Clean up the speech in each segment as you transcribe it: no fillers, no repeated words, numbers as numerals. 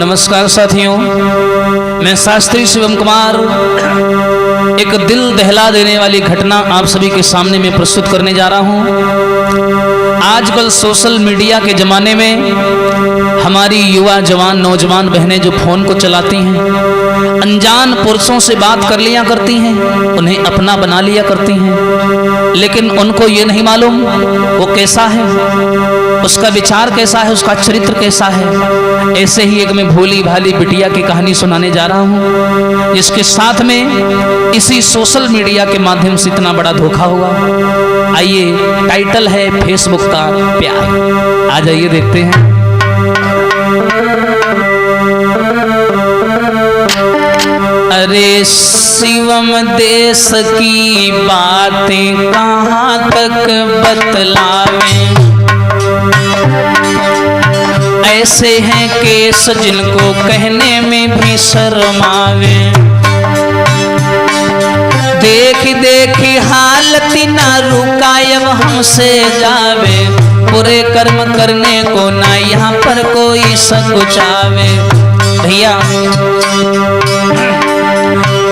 नमस्कार साथियों, मैं शास्त्री शिवम कुमार एक दिल दहला देने वाली घटना आप सभी के सामने में प्रस्तुत करने जा रहा हूं। आजकल सोशल मीडिया के ज़माने में हमारी युवा जवान नौजवान बहनें जो फ़ोन को चलाती हैं, अनजान पुरुषों से बात कर लिया करती हैं, उन्हें अपना बना लिया करती हैं, लेकिन उनको ये नहीं मालूम वो कैसा है, उसका विचार कैसा है, उसका चरित्र कैसा है। ऐसे ही एक मैं भोली भाली बिटिया की कहानी सुनाने जा रहा हूँ, जिसके साथ में इसी सोशल मीडिया के माध्यम से इतना बड़ा धोखा हुआ। आइए, टाइटल है फेसबुक का प्यार। आ जाइए देखते हैं। अरे शिवम देश की बातें कहाँ तक बतलावें, ऐसे हैं केस जिनको कहने में भी शर्मावे। देखी देखी हालत ना रुकायब हमसे जावे, बुरे कर्म करने को ना यहाँ पर कोई सकुचावे। भैया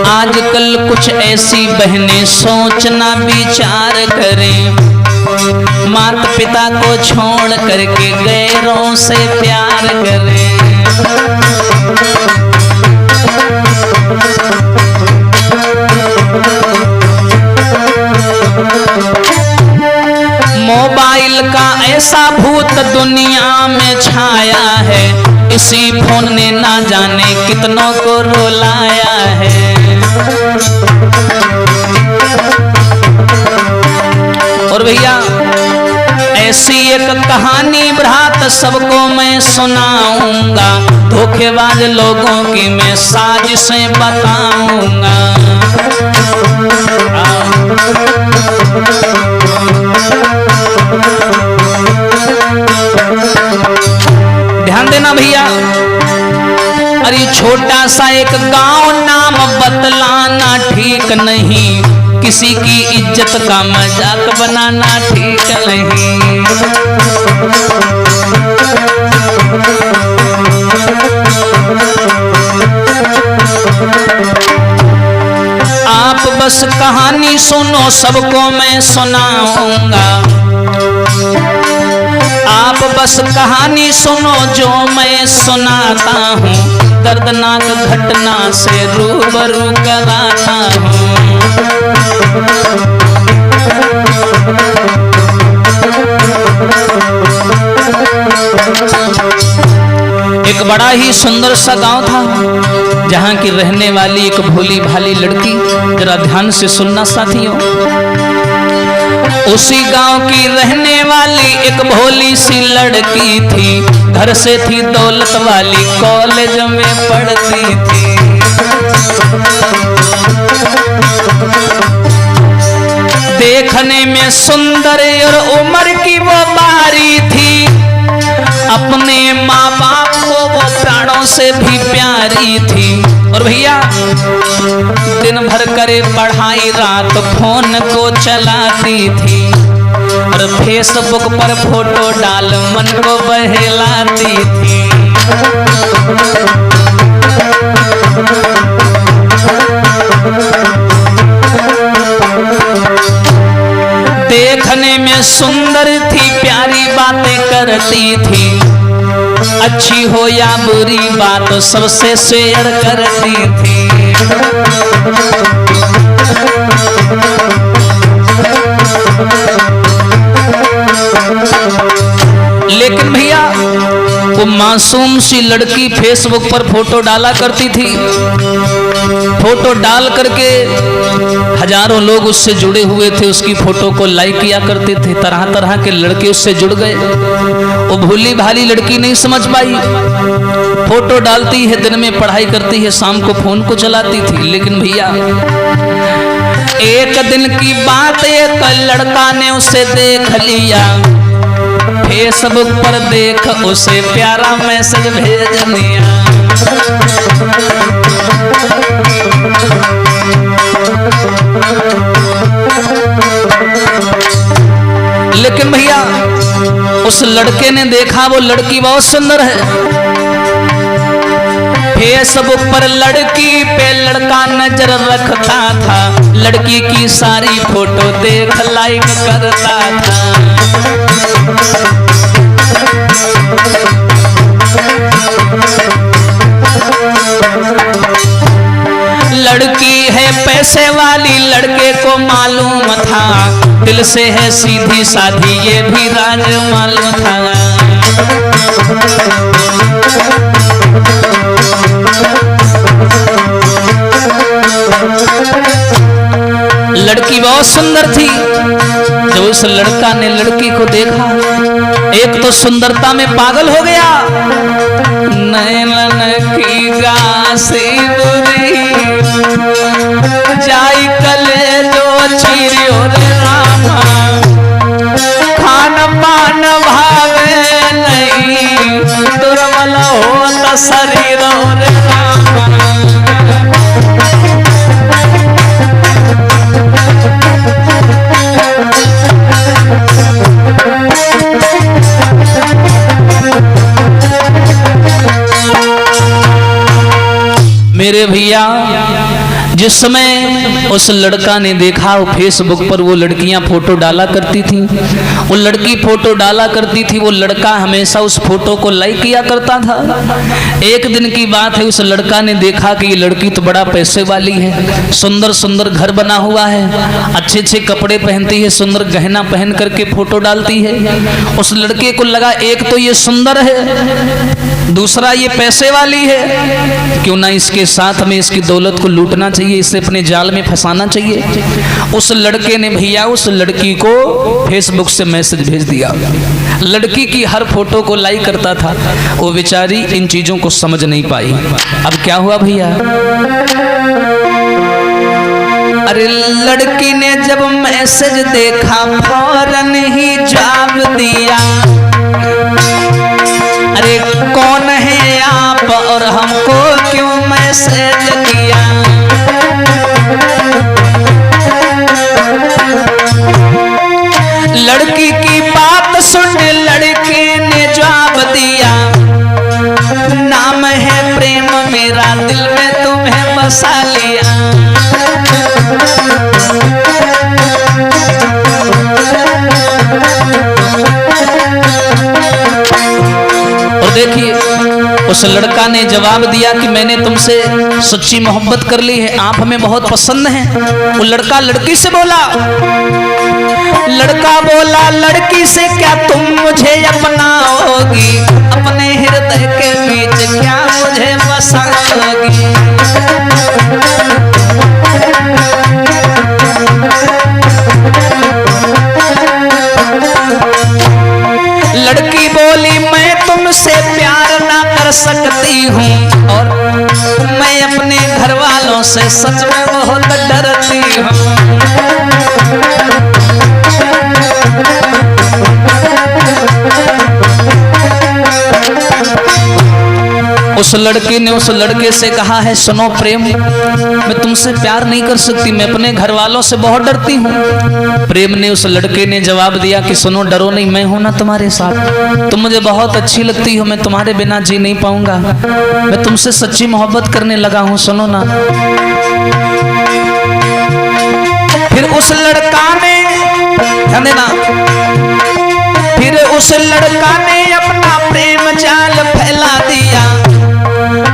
आजकल कुछ ऐसी बहनें सोचना विचार करें, माता पिता को छोड़ करके गैरों से प्यार करें। मोबाइल का ऐसा भूत दुनिया में छाया है, इसी फोन ने ना जाने कितनों को रुलाया है। और भैया ऐसी एक कहानी बरात सबको मैं सुनाऊंगा, धोखेबाज लोगों की मैं साजिशें बताऊंगा। ध्यान देना भैया। अरे छोटा सा एक गांव नाम बतलाना ठीक नहीं, किसी की इज्जत का मजाक बनाना ठीक नहीं। आप बस कहानी सुनो, सबको मैं सुनाऊंगा। आप बस कहानी सुनो जो मैं सुनाता हूँ, दर्दनाक घटना से रूबरू कराता हूँ। एक बड़ा ही सुंदर सा गांव था, जहां की रहने वाली एक भोली भाली लड़की, जरा ध्यान से सुनना साथियों। उसी गांव की रहने वाली एक भोली सी लड़की थी, घर से थी दौलत वाली, कॉलेज में पढ़ती थी। देखने में सुंदर और उम्र की वो बारी थी, अपने माँ बाप को वो प्राणों से भी प्यारी थी। और भैया दिन भर करे पढ़ाई, रात फोन को चलाती थी, और फेसबुक पर फोटो डाल मन को बहलाती थी। देखने में सुंदर थी, प्यारी बातें करती थी, अच्छी हो या बुरी बात सबसे शेयर करती थी। लेकिन भैया वो मासूम सी लड़की फेसबुक पर फोटो डाला करती थी। फोटो डाल करके हजारों लोग उससे जुड़े हुए थे, उसकी फोटो को लाइक किया करते थे। तरह तरह के लड़के उससे जुड़ गए। वो भोली भाली लड़की नहीं समझ पाई, फोटो डालती है, दिन में पढ़ाई करती है, शाम को फोन को चलाती थी। लेकिन भैया एक दिन की बात, एक लड़का ने उसे देख लिया, फेसबुक पर देख उसे प्यारा मैसेज भेज दिया। लेकिन भैया उस लड़के ने देखा वो लड़की बहुत सुंदर है, फेसबुक पर लड़की पे लड़का नजर रखता था, लड़की की सारी फोटो देख लाइक करता था। लड़की है पैसे वाली, लड़के को मालूम था, दिल से है सीधी साधी ये भी राज मालूम था। लड़की बहुत सुंदर थी। जब उस लड़का ने लड़की को देखा, एक तो सुंदरता में पागल हो गया, नैनन की गासी बुरी जाई कले जो चिरियो रे रामा, खान पान भावे नहीं, दुर्बल होत शरीर रे रामा। मेरे भैया, जिस समय उस लड़का ने देखा वो फेसबुक पर वो लड़कियां फोटो डाला करती थी, वो लड़की फोटो डाला करती थी, वो लड़का हमेशा उस फोटो को लाइक किया करता था। एक दिन की बात है, उस लड़का ने देखा कि ये लड़की तो बड़ा पैसे वाली है, सुंदर सुंदर घर बना हुआ है, अच्छे अच्छे कपड़े पहनती है, सुंदर गहना पहन करके फोटो डालती है। उस लड़के को लगा एक तो ये सुंदर है, दूसरा ये पैसे वाली है, क्यों ना इसके साथ में इसकी दौलत को लूटना चाहिए, इसे अपने जाल में फंसाना चाहिए। उस लड़के ने भैया उस लड़की को फेसबुक से मैसेज भेज दिया। लड़की की हर फोटो को लाइक करता था, वो बेचारी इन चीजों को समझ नहीं पाई। अब क्या हुआ भैया, अरे लड़की ने जब मैसेज देखा फौरन ही जवाब दिया, अरे कौन है आप और हमको क्यों मैसेज किया। लड़की की बात सुन लड़के ने जवाब दिया, नाम है प्रेम मेरा, दिल में तुम्हें बसा लिया। और देखिए उस लड़का ने जवाब दिया कि मैंने तुमसे सच्ची मोहब्बत कर ली है, आप हमें बहुत पसंद हैं। वो लड़का लड़की से बोला, लड़का बोला लड़की से क्या तुम मुझे अपनाओगी, अपने हृदय के बीच क्या मुझे बसाओगी। लड़की बोली मैं तुमसे प्यार ना कर सकती हूँ, और मैं अपने घर वालों से सच में बहुत डरती हूँ। उस लड़की ने उस लड़के से कहा है, सुनो प्रेम, मैं तुमसे प्यार नहीं कर सकती, मैं अपने घर वालों से बहुत डरती हूँ। प्रेम ने उस लड़के ने जवाब दिया कि सुनो डरो नहीं, मैं हूं ना तुम्हारे साथ, तुम मुझे बहुत अच्छी लगती हो, मैं तुम्हारे बिना जी नहीं पाऊंगा, मैं तुमसे सच्ची मोहब्बत करने लगा हूं, सुनो ना। फिर उस लड़का ने ध्यान देना, फिर उस लड़का ने अपना प्रेम जाल फैला दिया,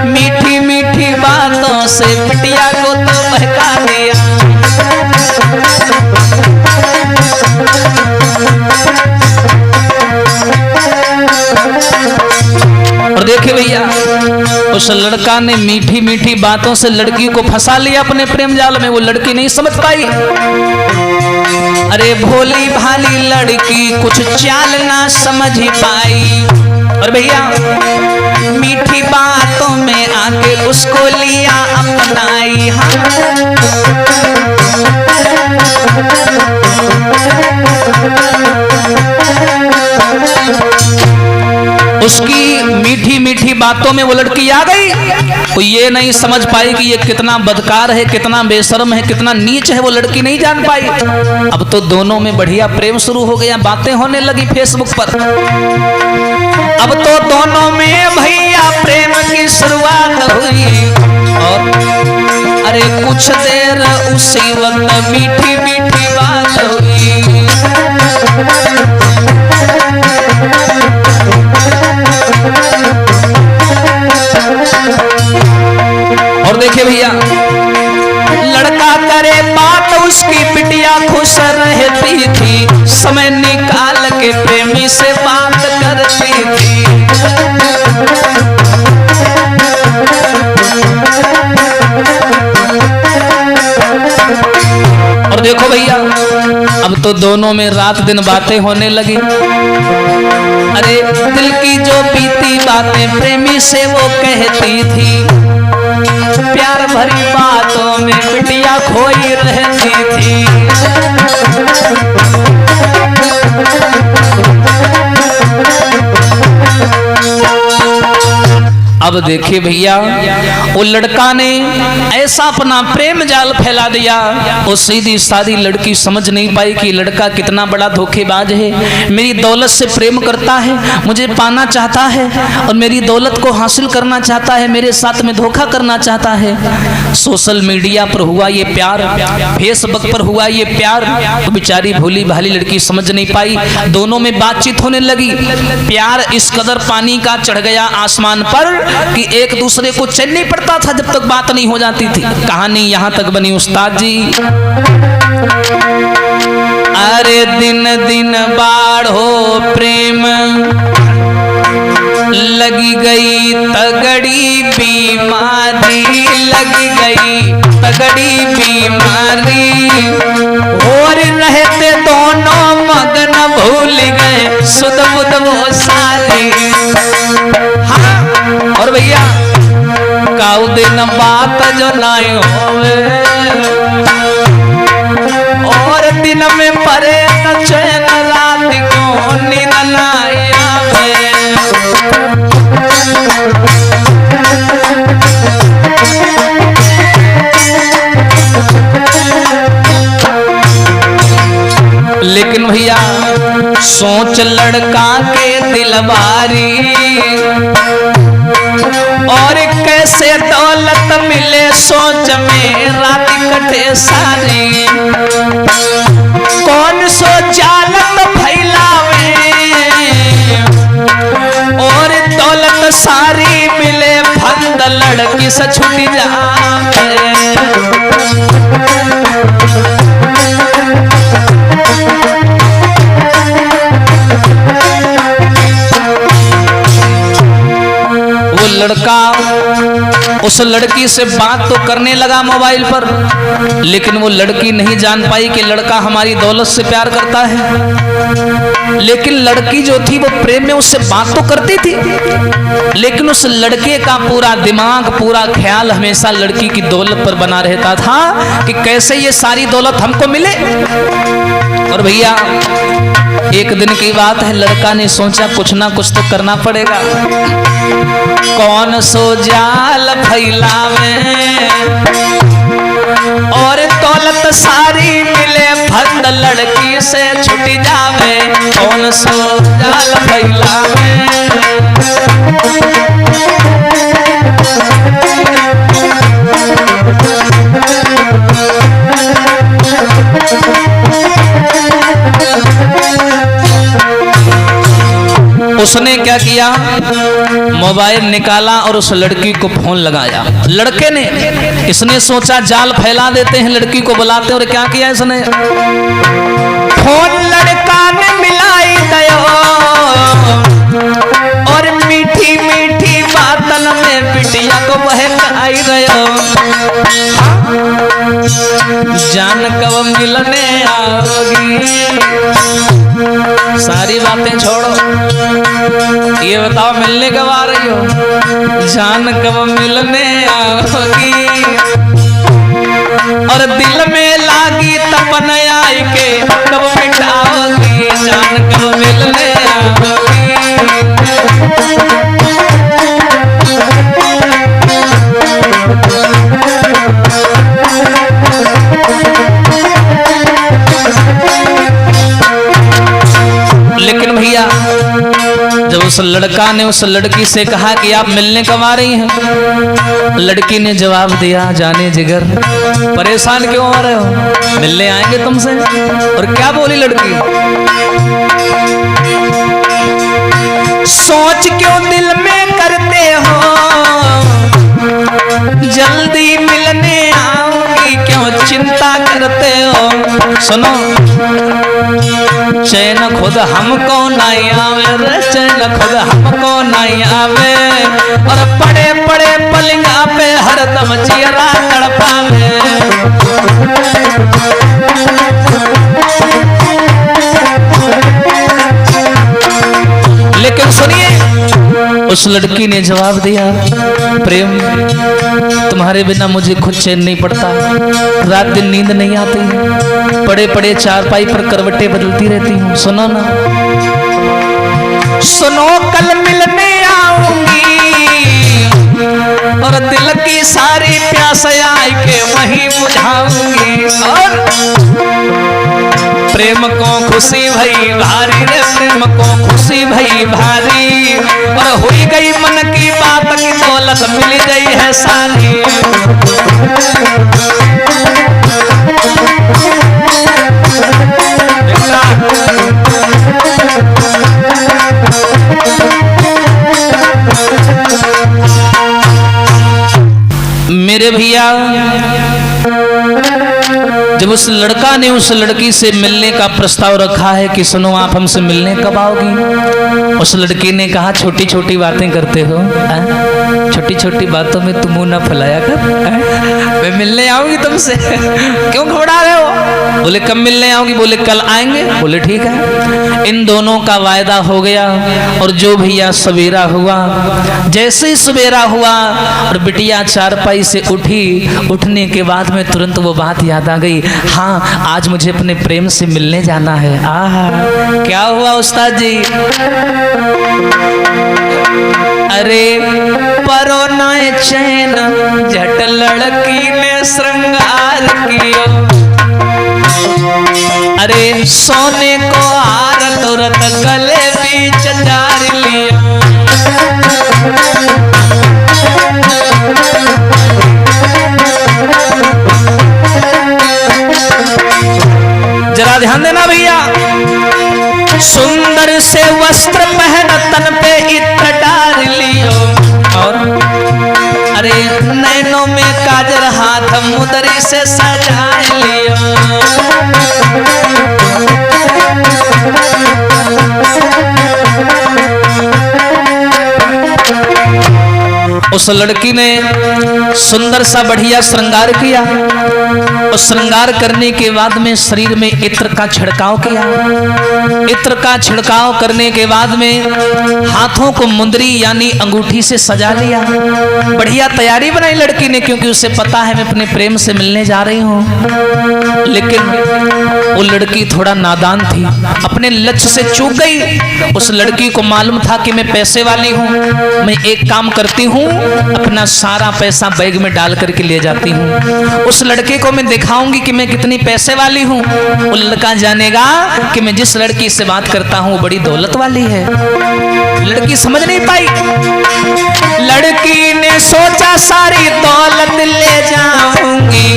मीठी मीठी बातों से बिटिया को तो बहका दिया। और देखिए भैया उस लड़का ने मीठी मीठी बातों से लड़की को फंसा लिया अपने प्रेम जाल में, वो लड़की नहीं समझ पाई। अरे भोली भाली लड़की कुछ चाल ना समझ ही पाई, और भैया मीठी बातों में आके उसको लिया अपनाई। उसकी मीठी मीठी बातों में वो लड़की आ गई, वो ये नहीं समझ पाई कि ये कितना बदकार है, कितना बेशर्म है, कितना नीच है, वो लड़की नहीं जान पाई। अब तो दोनों में बढ़िया प्रेम शुरू हो गया, बातें होने लगी फेसबुक पर। अब तो दोनों में भैया प्रेम की शुरुआत हुई। कुछ देर उसी वक्त मीठी मीठी बात हुई। और देखिए भैया, लड़का करे बात उसकी बिटिया खुश रहती थी, समय निकाल के प्रेमी से बात करती थी। और देखो भैया, अब तो दोनों में रात दिन बातें होने लगी। अरे दिल की जो बीती बातें प्रेमी से वो कहती थी, प्यार भरी बातों में बिटिया खोई रहती थी। अब देखिए भैया, वो लड़का ने ऐसा अपना प्रेम जाल फैला दिया, वो सीधी सादी लड़की समझ नहीं पाई कि लड़का कितना बड़ा धोखेबाज है। मेरी दौलत से प्रेम करता है, मुझे पाना चाहता है और मेरी दौलत को हासिल करना चाहता है, मेरे साथ में धोखा करना चाहता है। सोशल मीडिया पर हुआ ये प्यार, फेसबुक पर हुआ ये प्यार, तो बेचारी भोली भाली लड़की समझ नहीं पाई। दोनों में बातचीत होने लगी। प्यार इस कदर पानी का चढ़ गया आसमान पर कि एक दूसरे को चैन नहीं पड़ता था जब तक बात नहीं हो जाती थी। कहानी यहां तक बनी उस्ताद जी। अरे दिन दिन बाढ़ो प्रेम, लगी गई तगड़ी बीमारी, लगी गई तगड़ी बीमारी। और रहते दोनों मगन भूल गए सुध बुध वो सारी। हाँ, और भैया काऊ दिन बात जो नाई होवे, और दिन में परे न चैन, रात को नींद नाई आवे। लेकिन भैया सोच लड़का के दिलवारी, और कैसे दौलत मिले सोच में रात कटे सारी। कौन सो जालत फैलावे और दौलत सारी मिले, फंद लड़की से छूट जावे। लड़का उस लड़की से बात तो करने लगा मोबाइल पर, लेकिन वो लड़की नहीं जान पाई कि लड़का हमारी दौलत से प्यार करता है। लेकिन लड़की जो थी वो प्रेम में उससे बात तो करती थी, लेकिन उस लड़के का पूरा दिमाग, पूरा ख्याल हमेशा लड़की की दौलत पर बना रहता था कि कैसे ये सारी दौलत हमको मिले। और भैया एक दिन की बात है, लड़का ने सोचा कुछ ना कुछ तो करना पड़ेगा। कौन सो जाल फैलावे और दौलत सारी मिले, फंद लड़की से छूट जावे। कौन सो जाल फैलावे, उसने क्या किया, मोबाइल निकाला और उस लड़की को फोन लगाया। लड़के ने, इसने सोचा जाल फैला देते हैं, लड़की को बुलाते हैं। और क्या किया इसने, फोन लड़का ने मिलाई दयो और मीठी मीठी बातन में बिटिया को बहकाई रहो। जान कब मिलने आओगी, सारी बातें छोड़ो, ये बताओ मिलने कब आ रही हो। जान कब मिलने आओगी, और दिल में लागी तपन आई के कब मिटाओगी। जान कब मिलने आओगी। लेकिन भैया जब उस उस लड़का ने उस लड़की से कहा कि आप मिलने कब आ रही हैं? लड़की ने जवाब दिया, जाने जिगर, परेशान क्यों हो रहे हो, मिलने आएंगे तुमसे। और क्या बोली लड़की, सोच क्यों दिल में करते हो, जल्दी मिलने आऊंगी, क्यों चिंता करते हो। सुनो, चैन खुद हमको नहीं आवे रे, चैन खुद हमको नहीं आवे, और पड़े पड़े पलंगा पे हरदम जियरा तड़पावे। लेकिन सुनिए, उस लड़की ने जवाब दिया, प्रेम तुम्हारे बिना मुझे खुद चैन नहीं पड़ता, रात दिन नींद नहीं आती, पड़े पड़े चारपाई पर करवटें बदलती रहती हूँ। सुनो ना, सुनो कल मिलने आऊंगी, और दिल की सारी प्यास आई के वहीं बुझाऊंगी। और प्रेम को खुशी भई भारी रे, प्रेम को खुशी भई भारी, और हुई गई मन की बात की दौलत मिल गई है सारी। मेरे भैया, जब उस लड़का ने उस लड़की से मिलने का प्रस्ताव रखा है कि सुनो आप हमसे मिलने कब आओगी, उस लड़की ने कहा छोटी छोटी बातें करते हो, छोटी छोटी बातों में तुम मुंह ना फैलाया कर, मैं मिलने आऊंगी तुमसे, क्यों घबरा रहे हो। बोले कब मिलने आओगी, बोले कल आएंगे। बोले ठीक है। इन दोनों का वायदा हो गया, और जो भैया सवेरा हुआ, जैसे ही सवेरा हुआ और बिटिया चारपाई से उठी, उठने के बाद में तुरंत वो बात याद आ गई, हाँ आज मुझे अपने प्रेम से मिलने जाना है। आहा, क्या हुआ उस्ताद जी? अरे परो ना चैन झट लड़की ने श्रृंगार किया, अरे सोने को हार तुरंत गले बीच डाल लिया। जरा ध्यान देना भैया, सुंदर से वस्त्र पहन तन पे इत्र डाल लियो, और अरे नैनों में काजल हाथ मुदरी से सजा लियो। उस लड़की ने सुंदर सा बढ़िया श्रृंगार किया, और श्रृंगार करने के बाद में शरीर में इत्र का छिड़काव किया। इत्र का छिड़काव करने के बाद में हाथों को मुंदरी यानी अंगूठी से सजा लिया। बढ़िया तैयारी बनाई लड़की ने, क्योंकि उसे पता है मैं अपने प्रेम से मिलने जा रही हूँ। लेकिन वो लड़की थोड़ा नादान थी, अपने लक्ष्य से चूक गई। उस लड़की को मालूम था कि मैं पैसे वाली हूँ, मैं एक काम करती हूँ, अपना सारा पैसा बैग में डाल करके ले जाती हूँ। उस लड़के को मैं दिखाऊंगी कि मैं कितनी पैसे वाली हूँ। वो लड़का जानेगा कि मैं जिस लड़की से बात करता हूँ वो बड़ी दौलत वाली है। लड़की समझ नहीं पाई। लड़की ने सोचा सारी दौलत ले जाऊंगी,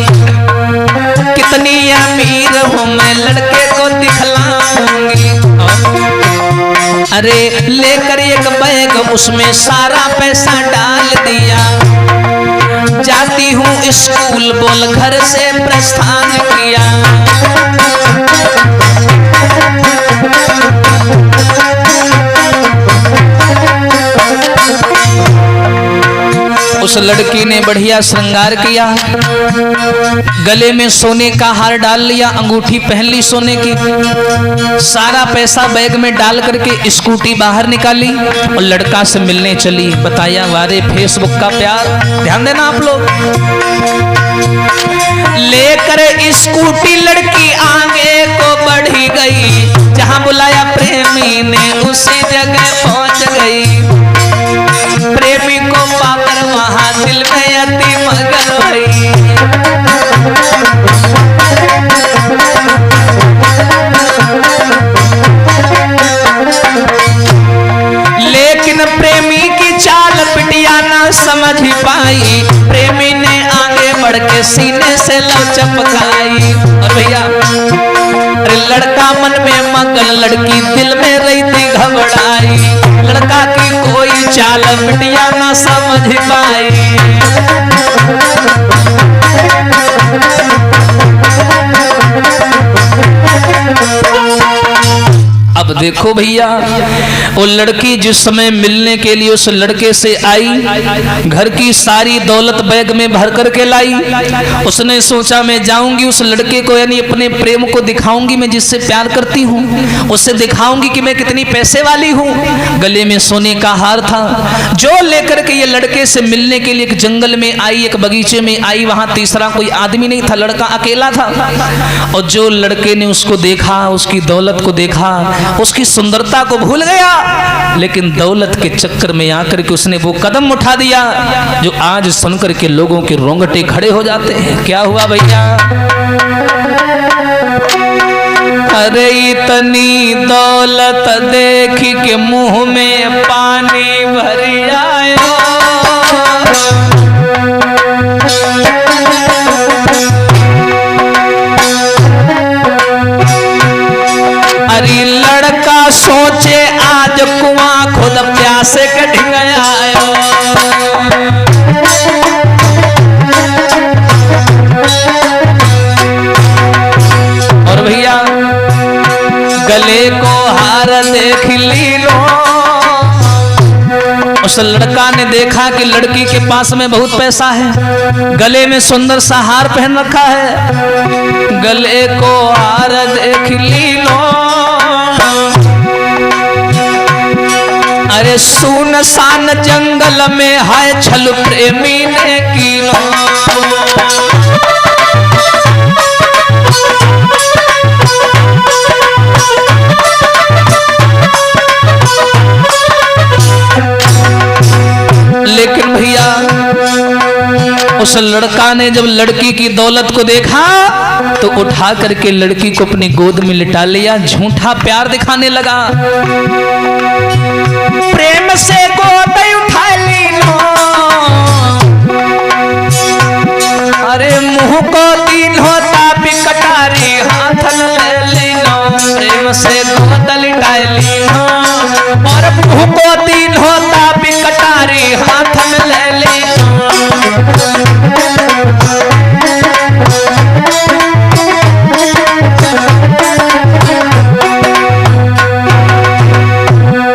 कितनी अमीर हूँ मैं लड़के को दिखलाऊंगी। अरे लेकर एक बैग उसमें सारा पैसा डाल दिया, जाती हूँ स्कूल बोल घर से प्रस्थान किया। उस लड़की ने बढ़िया श्रृंगार किया, गले में सोने का हार डाल लिया, अंगूठी पहन ली सोने की, सारा पैसा बैग में डाल करके स्कूटी बाहर निकाली और लड़का से मिलने चली। बताया वारे फेसबुक का प्यार, ध्यान देना आप लोग। लेकर स्कूटी लड़की आगे को बढ़ी गई, जहां बुलाया प्रेमी ने उसी जगह पहुंच गई। प्रेमी को पाकर वहां दिल में अति मगन हुई। ले समझ पाई, प्रेमी ने आगे बढ़ के सीने से लव चपकाई। और भैया अरे लड़का मन में मगन, लड़की दिल में रही थी घबराई, लड़का की कोई चाल बिटिया ना समझ पाई। अब देखो भैया, वो लड़की जिस समय मिलने के लिए उस लड़के से आई, घर की सारी दौलत बैग में भर करके लाई। उसने सोचा मैं जाऊंगी उस लड़के को, यानी अपने प्रेम को दिखाऊंगी, मैं जिससे प्यार करती हूँ उससे दिखाऊंगी कि मैं कितनी पैसे वाली हूँ। गले में सोने का हार था जो लेकर के ये लड़के से मिलने के लिए एक जंगल में आई, एक बगीचे में आई। वहां तीसरा कोई आदमी नहीं था, लड़का अकेला था। और जो लड़के ने उसको देखा, उसकी दौलत को देखा, उसकी सुंदरता को भूल गया, लेकिन दौलत के चक्कर में आकर के उसने वो कदम उठा दिया जो आज सुनकर के लोगों के रोंगटे खड़े हो जाते हैं। क्या हुआ भैया? अरे इतनी दौलत देख के मुंह में पानी भर आयो, अरे लड़का सोचे आज कुआं खुद प्यासे के ढिंग आयो। और भैया गले को हार देख ली लो, उस लड़का ने देखा कि लड़की के पास में बहुत पैसा है, गले में सुंदर सा हार पहन रखा है। गले को हार देख ली लो, अरे सुनसान जंगल में है छल प्रेमी ने की लो। लेकिन भैया उस लड़का ने जब लड़की की दौलत को देखा तो उठा करके लड़की को अपनी गोद में लिटा लिया, झूठा प्यार दिखाने लगा। प्रेम से गोद उठा ली लो, अरे मुंह को तीन होता भी कटारी हाथ ले ली लो। प्रेम से गोद लिटा ली लो और मुंह को तीन होता भी कटारी हाथ में ले ली लो।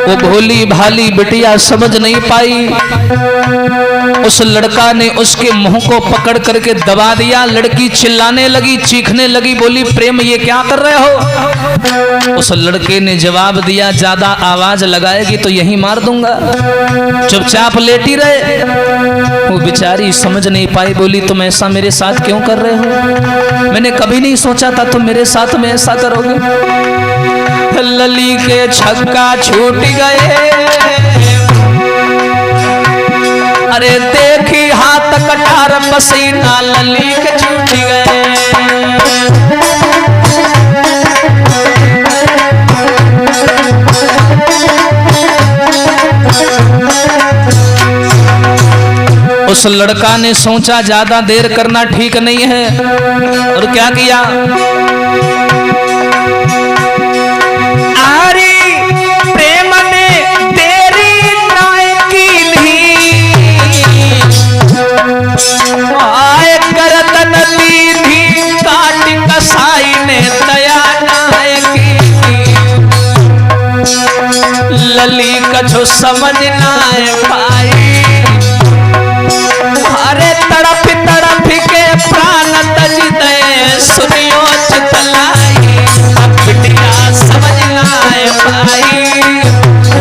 वो भोली भाली बिटिया समझ नहीं पाई, उस लड़का ने उसके मुंह को पकड़ करके दबा दिया। लड़की चिल्लाने लगी, चीखने लगी, बोली प्रेम ये क्या कर रहे हो? उस लड़के ने जवाब दिया, ज्यादा आवाज लगाएगी तो यहीं मार दूंगा, चुपचाप लेटी रहे। वो बेचारी समझ नहीं पाई, बोली तुम ऐसा मेरे साथ क्यों कर रहे हो? मैंने कभी नहीं सोचा था तुम मेरे साथ में ऐसा करोगे। लली के छक्का छूट गए, अरे देखी हाथ कटार पसीना लली के छूट गए। उस लड़का ने सोचा ज्यादा देर करना ठीक नहीं है, और क्या किया? लली कछु समझ ना पाई, अरे तड़प तड़प के प्राण तज दे सुनियो चितलाई। बिटिया समझ ना पाई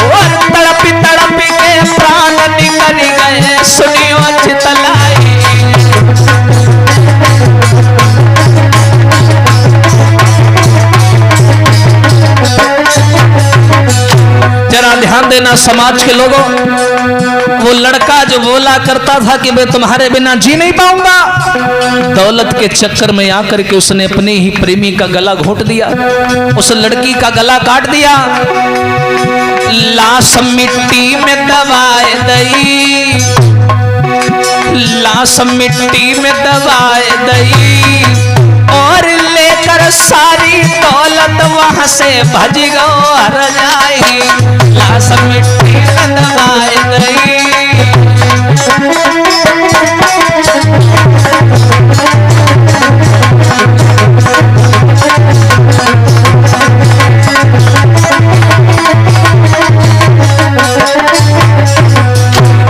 और तड़प तड़प के प्राण निकल गए सुनियो चितलाई। जरा ध्यान देना समाज के लोगों, वो लड़का जो बोला करता था कि मैं तुम्हारे बिना जी नहीं पाऊंगा, दौलत के चक्कर में आकर के उसने अपने ही प्रेमी का गला घोंट दिया, उस लड़की का गला काट दिया। लाश मिट्टी में दबाए दई, लाश मिट्टी में दबाए दई और लेकर सारी दौलत वहां से भज गो हर जाई। लाश मिट्टी में दबाए दई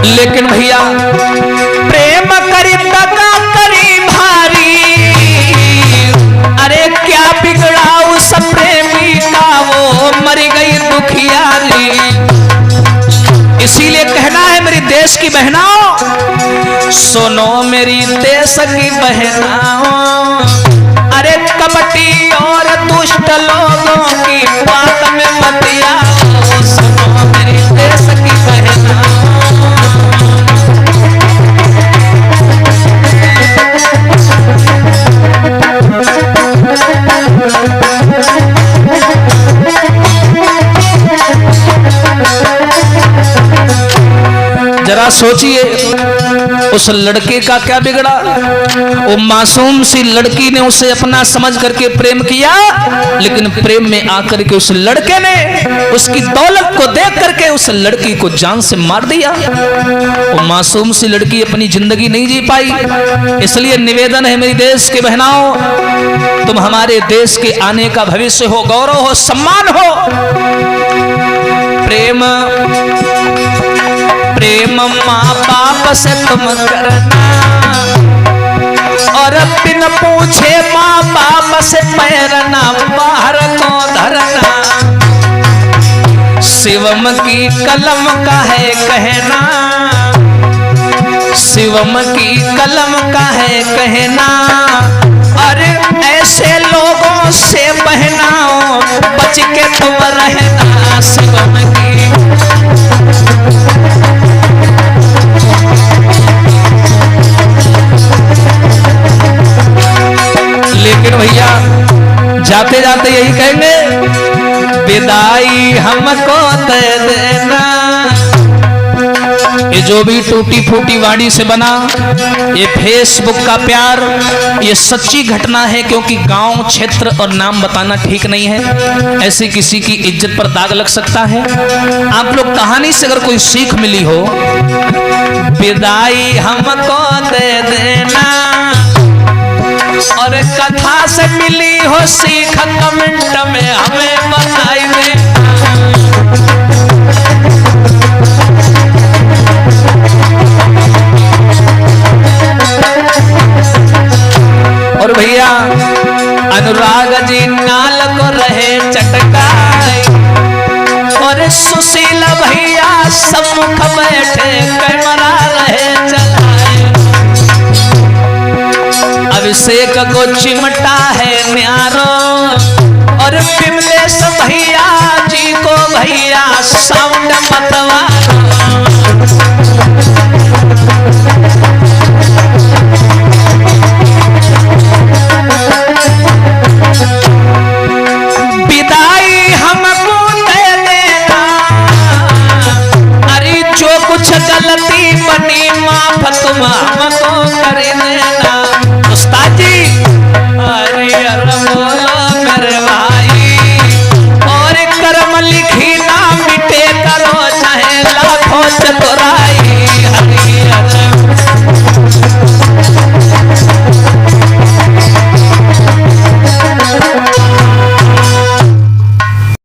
लेकिन भैया प्रेम करी दगा करी भारी, अरे क्या बिगड़ा उस प्रेमी का वो मर गई दुखियारी। इसीलिए कहना है मेरी देश की बहनाओं, सुनो मेरी देश की बहनाओं, अरे कपटी और दुष्ट लोगों की बात में मत आओ। सुनो मेरी देश की बहनाओं, जरा सोचिए उस लड़के का क्या बिगड़ा। वो मासूम सी लड़की ने उसे अपना समझ करके प्रेम किया, लेकिन प्रेम में आकर के उस लड़के ने उसकी दौलत को देख करके उस लड़की को जान से मार दिया। वो मासूम सी लड़की अपनी जिंदगी नहीं जी पाई। इसलिए निवेदन है मेरी देश के बहनाओं, तुम हमारे देश के आने का भविष्य हो, गौरव हो, सम्मान हो। प्रेम माँ बाप से तुम करना और बिन पूछे माँ बाप से पैरना बाहर को धरना। शिवम की कलम का है कहना, शिवम की कलम का है कहना, अरे ऐसे लोगों से बहनाओ बच के तुम रहना। शिवम की लेकिन भैया जाते जाते यही कहेंगे, विदाई हमको दे देना। ये जो भी टूटी फूटी वाणी से बना ये फेसबुक का प्यार, ये सच्ची घटना है, क्योंकि गांव क्षेत्र और नाम बताना ठीक नहीं है, ऐसे किसी की इज्जत पर दाग लग सकता है। आप लोग कहानी से अगर कोई सीख मिली हो, विदाई हमको दे देना, और कथा से मिली हो सीख कमेंट में हमें बताई दे। और भैया अनुराग जी नाल को रहे चटकाई, और सुशील भैया सम्मुख बैठे कैमरा रहे चलाए। अभिषेक को चिमटा है न्यारो, और विमलेश भैया जी को भैया साउंड मतवारो। विदाई हमको दे देना, अरे जो कुछ गलती बनी माफ तुम हमको